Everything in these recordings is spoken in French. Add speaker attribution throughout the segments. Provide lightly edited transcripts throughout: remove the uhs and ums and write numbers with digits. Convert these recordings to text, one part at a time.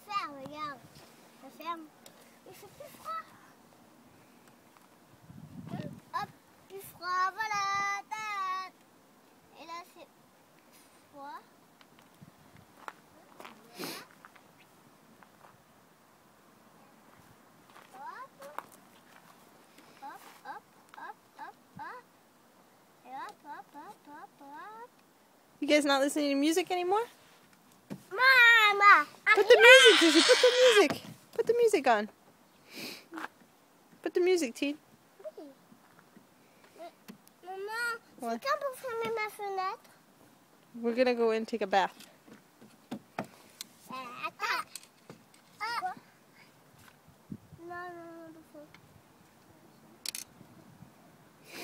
Speaker 1: faire, regarde. Je ferme. Il fait plus froid. Hop, plus froid, voilà. Tac. Et là, c'est froid. Hop. Hop, hop, hop, hop, hop. Et hop, hop, hop, hop, hop.
Speaker 2: You guys not listening to music anymore?
Speaker 1: Mama,
Speaker 2: Put the music, Gigi. Put the music. Put the music on. Put the music, Teen.
Speaker 1: Maman,
Speaker 2: Ouais.
Speaker 1: c'est quand pour fermer ma fenêtre?
Speaker 2: We're gonna go in and take a bath.
Speaker 1: Attends. Quoi? Non, non, non, non.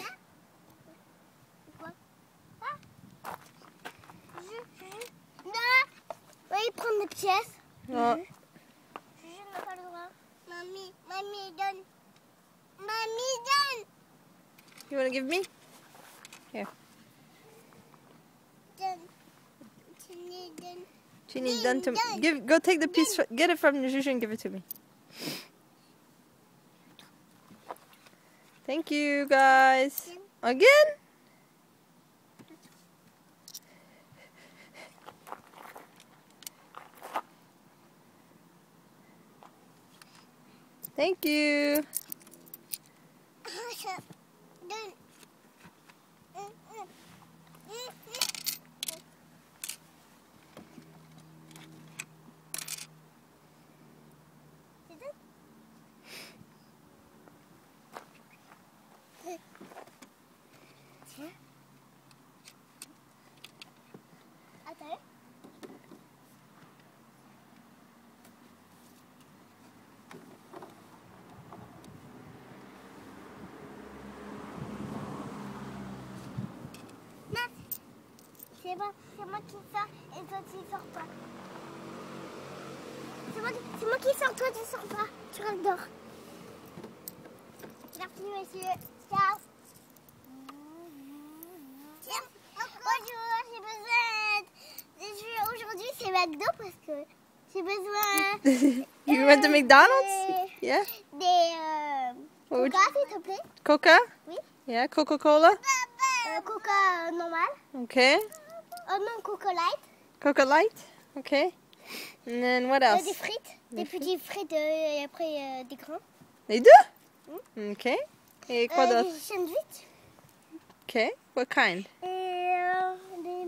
Speaker 1: Là? Quoi? Ah? Non! Oui, prendre des pièces.
Speaker 2: Oh.
Speaker 1: Juju n'a pas le droit. Mamie, donne. Mamie, donne.
Speaker 2: You wanna give me? Here.
Speaker 1: Donne. Tenez, donne.
Speaker 2: Jeannie, done to give. Go take the piece. Get it from Juju and give it to me. Thank you, guys. Again? Thank you.
Speaker 1: Donne. Tiens. Attends. C'est moi qui sors et toi tu sors pas. C'est moi qui sors, toi tu sors pas. Tu restes dehors. Merci monsieur. Ciao. Tiens. Bonjour, aujourd'hui c'est McDo parce que j'ai besoin.
Speaker 2: You went to McDonald's? Yeah.
Speaker 1: Des
Speaker 2: What would
Speaker 1: Coca s'il te plaît.
Speaker 2: Coca?
Speaker 1: Oui.
Speaker 2: Yeah, Coca-Cola?
Speaker 1: Coca normal.
Speaker 2: Okay.
Speaker 1: Oh non, Coca Light.
Speaker 2: Coca Light? Okay. And then what else?
Speaker 1: Des frites. Des petites frites et après des grains.
Speaker 2: Les deux? Okay. Et quoi
Speaker 1: Des
Speaker 2: d'autre?
Speaker 1: sandwichs.
Speaker 2: Okay. What kind?
Speaker 1: Et des...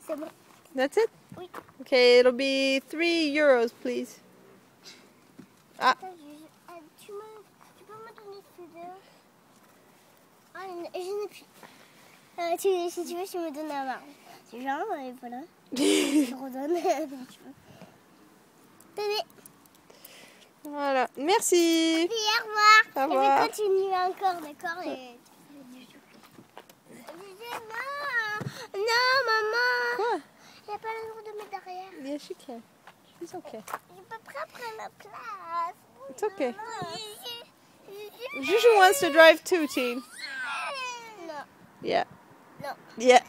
Speaker 1: C'est bon.
Speaker 2: That's it?
Speaker 1: Oui.
Speaker 2: Okay, it'll be €3, please. Ah.
Speaker 1: Attends, tu peux me donner ce verre? Ah, je n'ai plus. Si tu veux, tu me donnes un marron. Tu viens et voilà. Je te redonne. Si tu veux. Tenez.
Speaker 2: Voilà. Merci.
Speaker 1: Merci, au revoir.
Speaker 2: Au revoir.
Speaker 1: Je vais continuer encore, d'accord? Et... Non, maman.
Speaker 2: Quoi?
Speaker 1: Il n'y a pas le droit de mettre derrière.
Speaker 2: Yeah, she can. She's okay.
Speaker 1: Je peux pas prendre la place.
Speaker 2: It's okay.
Speaker 1: Non.
Speaker 2: Juju wants to drive too, Teen.
Speaker 1: Non.
Speaker 2: Yeah.
Speaker 1: Non.
Speaker 2: Yeah.